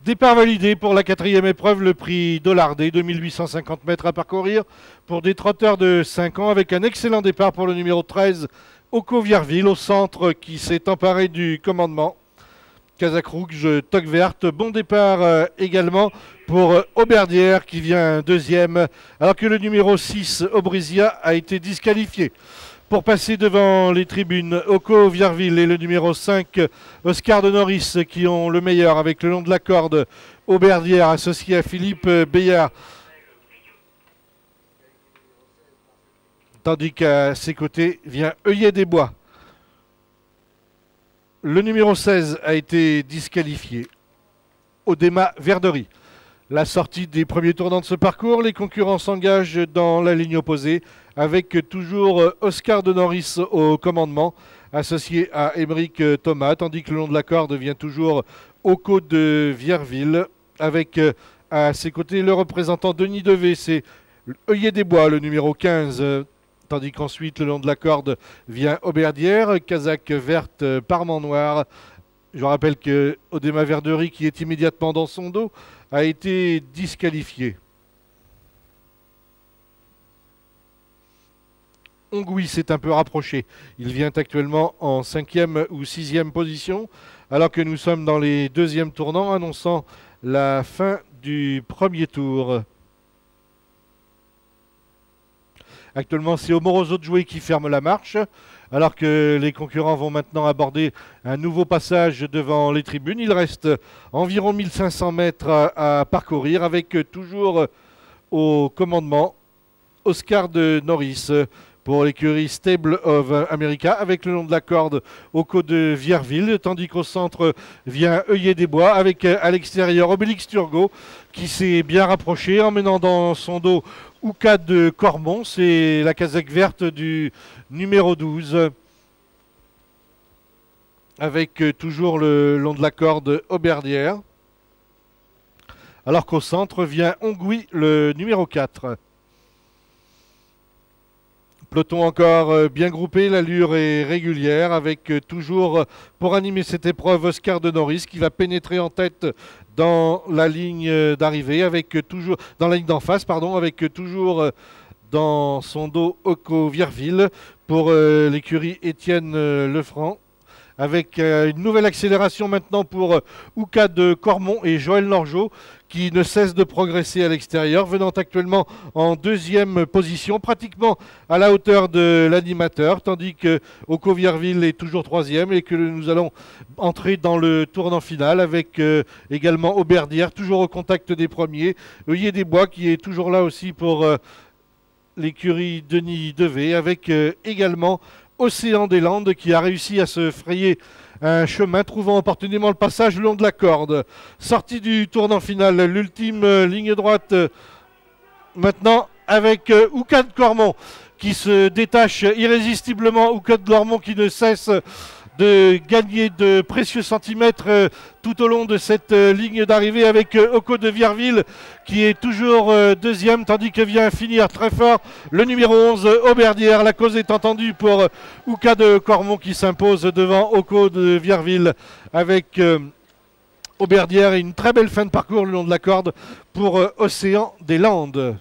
Départ validé pour la quatrième épreuve, le prix Dollardé, 2850 mètres à parcourir pour des trotteurs de 5 ans avec un excellent départ pour le numéro 13, Oko Vierville au centre qui s'est emparé du commandement. Casaque rouge, toque verte, bon départ également pour Auberdière qui vient deuxième alors que le numéro 6, Aubrizia, a été disqualifié. Pour passer devant les tribunes, Oko Vierville et le numéro 5, Oscar de Norris, qui ont le meilleur avec le long de la corde, Auberdière associé à Philippe Bayard. Tandis qu'à ses côtés vient Œillet des Bois. Le numéro 16 a été disqualifié. Odema Verderie. La sortie des premiers tournants de ce parcours, les concurrents s'engagent dans la ligne opposée avec toujours Oscar de Norris au commandement, associé à Émeric Thomas, tandis que le long de la corde vient toujours Oko de Vierville, avec à ses côtés le représentant Denis Devé, c'est Œillet des Bois, le numéro 15, tandis qu'ensuite le long de la corde vient Auberdière, casaque verte, parement noir. Je rappelle que Odema Verderie, qui est immédiatement dans son dos, a été disqualifié. Ongui s'est un peu rapproché. Il vient actuellement en 5e ou 6e position, alors que nous sommes dans les deuxièmes tournants, annonçant la fin du premier tour. Actuellement, c'est Omoroso de Jouer qui ferme la marche, alors que les concurrents vont maintenant aborder un nouveau passage devant les tribunes. Il reste environ 1500 mètres à parcourir, avec toujours au commandement Oscar de Norris pour l'écurie Stable of America, avec le long de la corde Oko de Vierville, tandis qu'au centre vient Œillet des Bois, avec à l'extérieur Obélix Turgot, qui s'est bien rapproché, emmenant dans son dos Ouka de Cormont, c'est la casaque verte du numéro 12, avec toujours le long de la corde Auberdière, alors qu'au centre vient Ongui, le numéro 4. Peloton encore bien groupé, l'allure est régulière avec toujours pour animer cette épreuve Oscar de Norris qui va pénétrer en tête dans la ligne d'arrivée, avec toujours dans la ligne d'en face, pardon, avec toujours dans son dos Oko Vierville pour l'écurie Étienne Lefranc. Avec une nouvelle accélération maintenant pour Ouka de Cormont et Joël Norgeot qui ne cesse de progresser à l'extérieur, venant actuellement en deuxième position, pratiquement à la hauteur de l'animateur, tandis que Oko Vierville est toujours troisième et que nous allons entrer dans le tournant final avec également Auberdière, toujours au contact des premiers, Œillet des Bois qui est toujours là aussi pour l'écurie Denis Devé, avec également Océan des Landes qui a réussi à se frayer un chemin, trouvant opportunément le passage le long de la corde. Sortie du tournant final, l'ultime ligne droite maintenant avec Ouka de Cormont qui se détache irrésistiblement. Ouka de Cormont qui ne cesse de gagner de précieux centimètres tout au long de cette ligne d'arrivée, avec Oko de Vierville qui est toujours deuxième, tandis que vient finir très fort le numéro 11 Auberdière. La cause est entendue pour Ouka de Cormont qui s'impose devant Oko de Vierville, avec Auberdière et une très belle fin de parcours le long de la corde pour Océan des Landes.